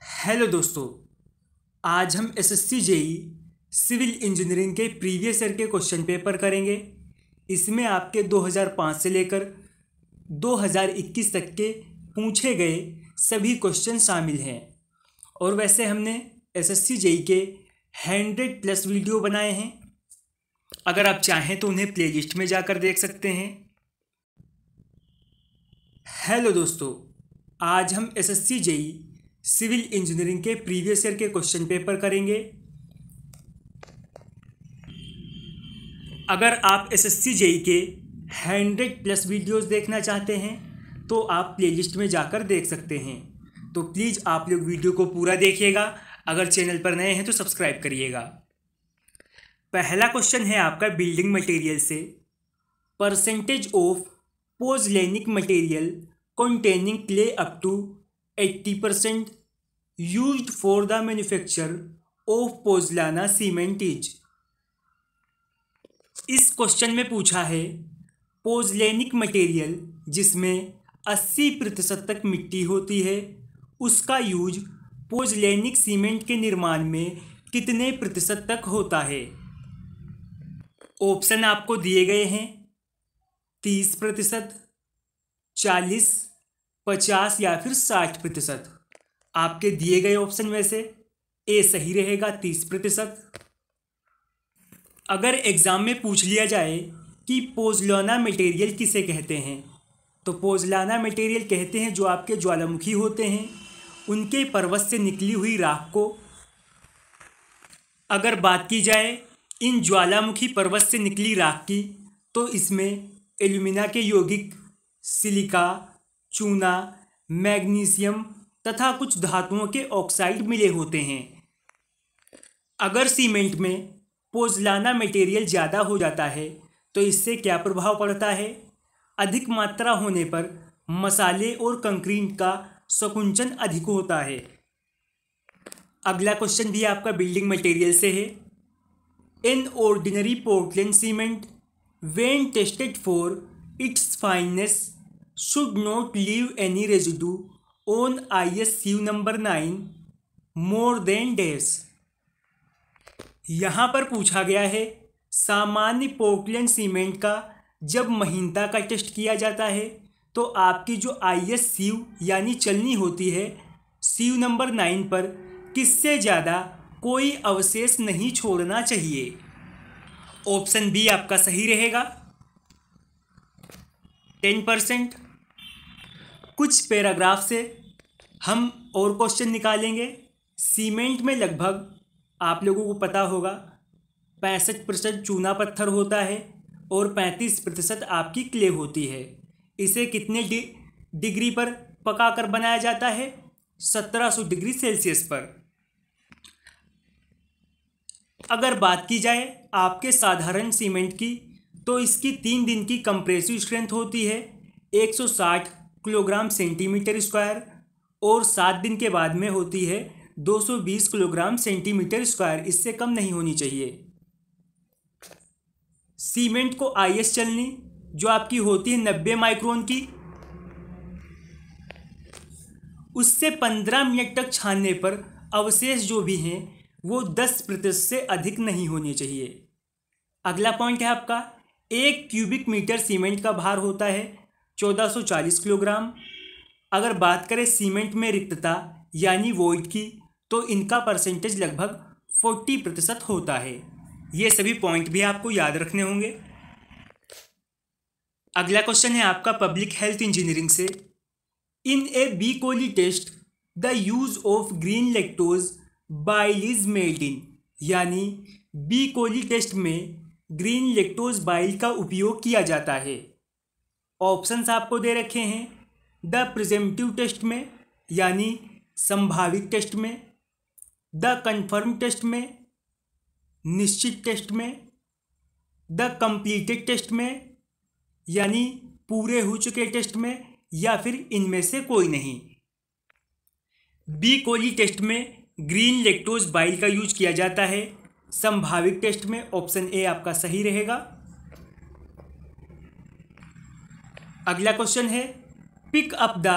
Hello दोस्तों। आज हम एसएससी जेई सिविल इंजीनियरिंग के प्रीवियस ईयर के क्वेश्चन पेपर करेंगे। इसमें आपके 2005 से लेकर 2021 तक के पूछे गए सभी क्वेश्चन शामिल हैं। और वैसे हमने एसएससी जेई के 100+ वीडियो बनाए हैं। अगर आप चाहें तो उन्हें प्लेलिस्ट में जाकर देख सकते हैं। हेलो दोस्तों, आज हम एसएससी जेई सिविल इंजीनियरिंग के प्रीवियस ईयर के क्वेश्चन पेपर करेंगे। अगर आप एसएससी जेई के 100+ वीडियोस देखना चाहते हैं तो आप प्लेलिस्ट में जाकर देख सकते हैं। तो प्लीज़ आप लोग वीडियो को पूरा देखिएगा। अगर चैनल पर नए हैं तो सब्सक्राइब करिएगा। पहला क्वेश्चन है आपका बिल्डिंग मटेरियल से। Percentage of pozzolanic material containing clay up to 80% used for the manufacture of pozzolana cement is. इस क्वेश्चन में पूछा है पोज़्लेनिक मटेरियल जिसमें 80% तक मिट्टी होती है, उसका यूज पोज़्लेनिक सीमेंट के निर्माण में कितने प्रतिशत तक होता है। ऑप्शन आपको दिए गए हैं 30%, 40, 50 या फिर 60%। आपके दिए गए ऑप्शन में से ए सही रहेगा 30%। अगर एग्जाम में पूछ लिया जाए कि पोज़लाना मटेरियल किसे कहते हैं तो पोज़लाना मटेरियल कहते हैं जो आपके ज्वालामुखी होते हैं उनके पर्वत से निकली हुई राख को। अगर बात की जाए इन ज्वालामुखी पर्वत से निकली राख की तो इसमें एल्यूमिना के यौगिक, सिलिका, चूना, मैग्नीशियम तथा कुछ धातुओं के ऑक्साइड मिले होते हैं। अगर सीमेंट में पोज़लाना मटेरियल ज़्यादा हो जाता है तो इससे क्या प्रभाव पड़ता है। अधिक मात्रा होने पर मसाले और कंक्रीट का संकुचन अधिक होता है। अगला क्वेश्चन भी आपका बिल्डिंग मटेरियल से है। An ordinary Portland cement when tested for its fineness should not leave any residue on ISCU number 9 more than dash। यहाँ पर पूछा गया है सामान्य पोर्टलैंड सीमेंट का जब महीनता का टेस्ट किया जाता है तो आपकी जो ISCU यानी चलनी होती है CU नंबर 9 पर किससे ज़्यादा कोई अवशेष नहीं छोड़ना चाहिए। ऑप्शन बी आपका सही रहेगा 10%। कुछ पैराग्राफ से हम और क्वेश्चन निकालेंगे। सीमेंट में लगभग आप लोगों को पता होगा 65% चूना पत्थर होता है और 35% आपकी क्ले होती है। इसे कितने डिग्री पर पकाकर बनाया जाता है 1700 डिग्री सेल्सियस पर। अगर बात की जाए आपके साधारण सीमेंट की तो इसकी 3 दिन की कंप्रेसिव स्ट्रेंथ होती है 160 किलोग्राम सेंटीमीटर स्क्वायर और 7 दिन के बाद में होती है 220 किलोग्राम सेंटीमीटर स्क्वायर। इससे कम नहीं होनी चाहिए। सीमेंट को IS चलनी जो आपकी होती है 90 माइक्रोन की, उससे 15 मिनट तक छानने पर अवशेष जो भी हैं वो 10% से अधिक नहीं होने चाहिए। अगला पॉइंट है आपका 1 क्यूबिक मीटर सीमेंट का भार होता है 1440 किलोग्राम। अगर बात करें सीमेंट में रिक्तता यानी वॉइड की तो इनका परसेंटेज लगभग 40% होता है। ये सभी पॉइंट भी आपको याद रखने होंगे। अगला क्वेश्चन है आपका पब्लिक हेल्थ इंजीनियरिंग से। In a B coli test the use of green lactose bile is made in, यानी बी कोली टेस्ट में ग्रीन लैक्टोज बाइल का उपयोग किया जाता है। ऑप्शंस आपको दे रखे हैं द प्रिजम्पटिव टेस्ट में यानी संभावित टेस्ट में, द कन्फर्म टेस्ट में, निश्चित टेस्ट में, द कंप्लीटेड टेस्ट में यानी पूरे हो चुके टेस्ट में, या फिर इनमें से कोई नहीं। बी कोली टेस्ट में ग्रीन लैक्टोज बाइल का यूज किया जाता है। संभावित टेस्ट में ऑप्शन ए आपका सही रहेगा। अगला क्वेश्चन है pick up the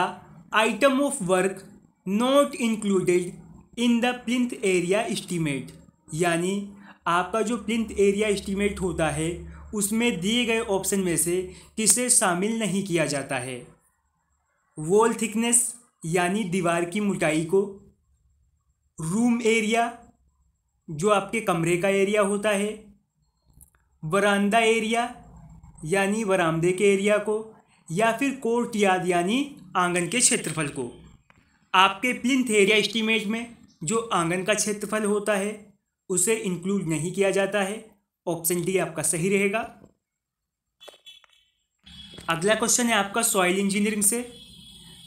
item of work not included in the plinth area estimate, यानी आपका जो प्लिंथ एरिया एस्टीमेट होता है उसमें दिए गए ऑप्शन में से किसे शामिल नहीं किया जाता है। वॉल थिकनेस यानी दीवार की मोटाई को, रूम एरिया जो आपके कमरे का एरिया होता है, वरांदा एरिया यानी वरामदे के एरिया को, या फिर कोर्ट यार्ड यानी आंगन के क्षेत्रफल को। आपके प्लिंथ एरिया एस्टीमेट में जो आंगन का क्षेत्रफल होता है उसे इंक्लूड नहीं किया जाता है। ऑप्शन डी आपका सही रहेगा। अगला क्वेश्चन है आपका सॉइल इंजीनियरिंग से।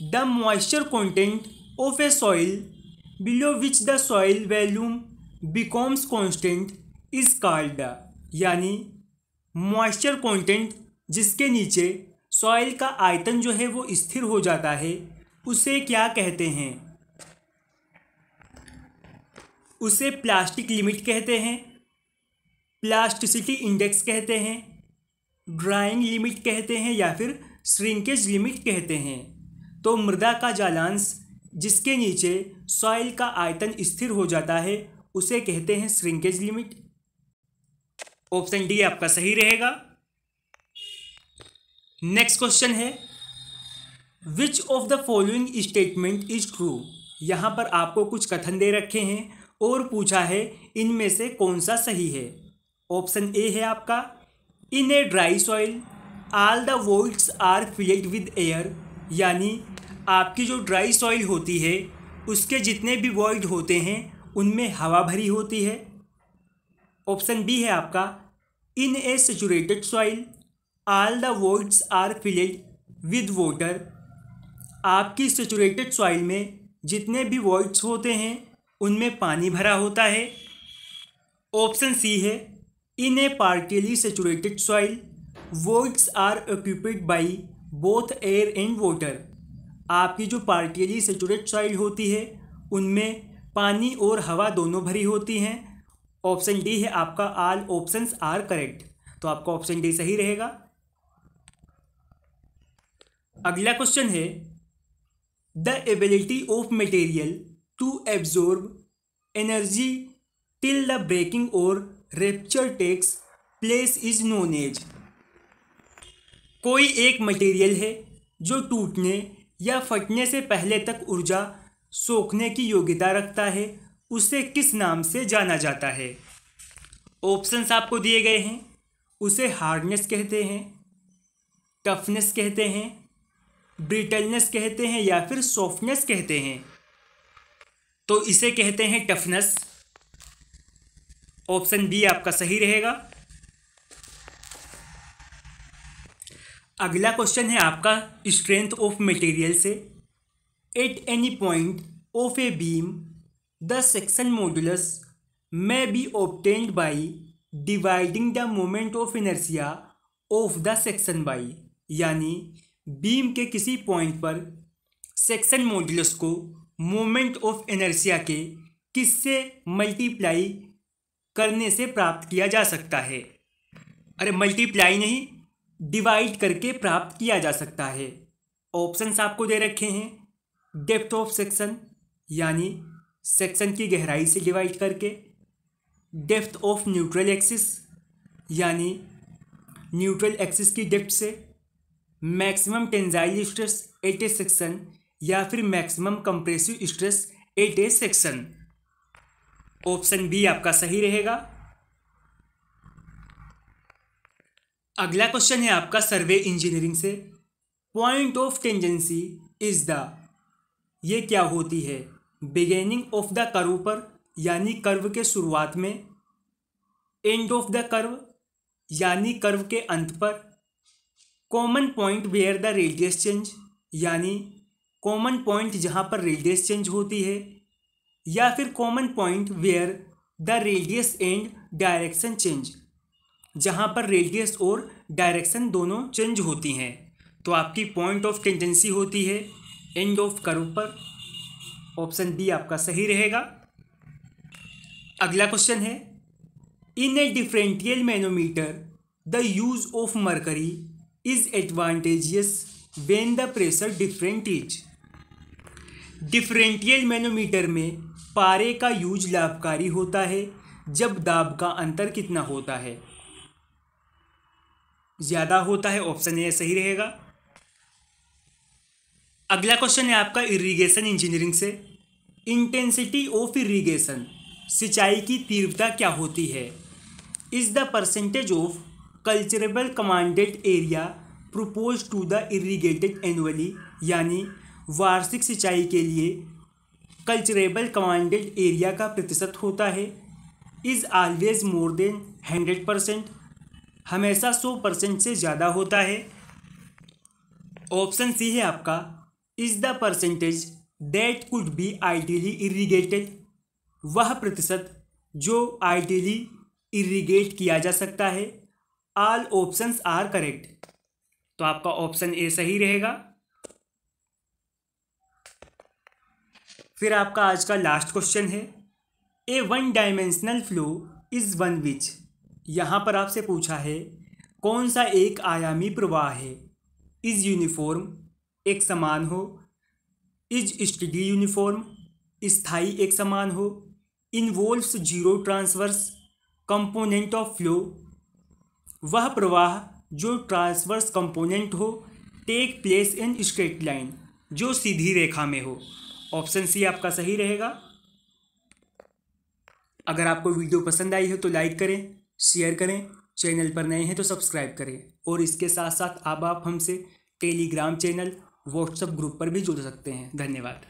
The moisture content of A soil below which the soil volume becomes constant is called, यानी मॉइस्चर कंटेंट जिसके नीचे सॉइल का आयतन जो है वो स्थिर हो जाता है उसे क्या कहते हैं। उसे प्लास्टिक लिमिट कहते हैं, प्लास्टिसिटी इंडेक्स कहते हैं, ड्राइंग लिमिट कहते हैं, या फिर श्रिंकेज लिमिट कहते हैं। तो मृदा का जलांश जिसके नीचे सॉइल का आयतन स्थिर हो जाता है उसे कहते हैं श्रिंकेज लिमिट। ऑप्शन डी आपका सही रहेगा। नेक्स्ट क्वेश्चन है which of the following statement is true. यहाँ पर आपको कुछ कथन दे रखे हैं और पूछा है इनमें से कौन सा सही है। ऑप्शन ए है आपका in a dry soil all the voids are filled with air, यानी आपकी जो ड्राई सॉइल होती है उसके जितने भी वॉइड होते हैं उनमें हवा भरी होती है। ऑप्शन बी है आपका in a saturated soil all the voids are filled with water, आपकी सैचुरेटेड सॉइल में जितने भी वॉइड्स होते हैं उनमें पानी भरा होता है। ऑप्शन सी है in a partially saturated soil voids are occupied by both air and water, आपकी जो पार्टियली सैचुरेटेड सॉइल होती है उनमें पानी और हवा दोनों भरी होती हैं। ऑप्शन डी है आपका ऑल ऑप्शंस आर करेक्ट, तो आपका ऑप्शन डी सही रहेगा। अगला क्वेश्चन है the ability of material to absorb energy till the breaking or rupture takes place is known as. कोई एक मटेरियल है जो टूटने या फटने से पहले तक ऊर्जा सोखने की योग्यता रखता है, उसे किस नाम से जाना जाता है। ऑप्शंस आपको दिए गए हैं। उसे हार्डनेस कहते हैं, टफनेस कहते हैं, ब्रिटलनेस कहते हैं, या फिर सॉफ्टनेस कहते हैं। तो इसे कहते हैं टफनेस। ऑप्शन बी आपका सही रहेगा। अगला क्वेश्चन है आपका स्ट्रेंथ ऑफ मटेरियल से। At any point of a beam the section modulus may be obtained by dividing the moment of inertia of the section by, यानी बीम के किसी पॉइंट पर सेक्शन मॉडुलस को मोमेंट ऑफ इनर्शिया के किससे multiply करने से प्राप्त किया जा सकता है। अरे मल्टीप्लाई नहीं, डिवाइड करके प्राप्त किया जा सकता है। ऑप्शंस आपको दे रखे हैं। डेप्थ ऑफ सेक्शन यानी सेक्शन की गहराई से डिवाइड करके, डेप्थ ऑफ न्यूट्रल एक्सिस यानी न्यूट्रल एक्सिस की डेप्थ से, maximum tensile stress at a section या फिर maximum compressive stress at a section. Option B आपका सही रहेगा। अगला क्वेश्चन है आपका सर्वे इंजीनियरिंग से। Point of tangency is the, ये क्या होती है। बिगेनिंग ऑफ द कर्व पर यानी कर्व के शुरुआत में, एंड ऑफ द कर्व यानी कर्व के अंत पर, common point where the radius change यानी कॉमन पॉइंट जहाँ पर रेडियस चेंज होती है, या फिर common point where the radius and direction change जहाँ पर रेडियस और डायरेक्शन दोनों चेंज होती हैं। तो आपकी पॉइंट ऑफ टेंजेंसी होती है एंड ऑफ कर्व पर। ऑप्शन बी आपका सही रहेगा। अगला क्वेश्चन है in a differential manometer the use of mercury is advantageous when the pressure different is, differential manometer में पारे का यूज लाभकारी होता है जब दाब का अंतर कितना होता है? ज़्यादा होता है, ऑप्शन ए सही रहेगा। अगला क्वेश्चन है आपका इरिगेशन इंजीनियरिंग से। इंटेंसिटी ऑफ इरिगेशन, सिंचाई की तीव्रता क्या होती है? Is the percentage of culturable commanded area propose to the irrigated annually, यानी वार्षिक सिंचाई के लिए कल्चरेबल कमांडेड एरिया का प्रतिशत होता है। इज़ ऑलवेज मोर देन 100%, हमेशा 100% से ज़्यादा होता है। ऑप्शन सी है आपका is the percentage that could be ideally irrigated, वह प्रतिशत जो आइडियली इरिगेट किया जा सकता है। ऑल ऑप्शंस आर करेक्ट, तो आपका ऑप्शन ए सही रहेगा। फिर आपका आज का लास्ट क्वेश्चन है, a one dimensional flow is one which. यहाँ पर आपसे पूछा है कौन सा एक आयामी प्रवाह है? इज यूनिफॉर्म, एक समान हो। इज स्टडी यूनिफॉर्म, स्थाई एक समान हो। Involves zero transverse component of flow, वह प्रवाह जो ट्रांसवर्स कंपोनेंट हो। Take place in straight line, जो सीधी रेखा में हो। ऑप्शन सी आपका सही रहेगा। अगर आपको वीडियो पसंद आई हो तो लाइक करें, शेयर करें, चैनल पर नए हैं तो सब्सक्राइब करें, और इसके साथ साथ अब आप हमसे टेलीग्राम चैनल, व्हाट्सएप ग्रुप पर भी जुड़ सकते हैं। धन्यवाद।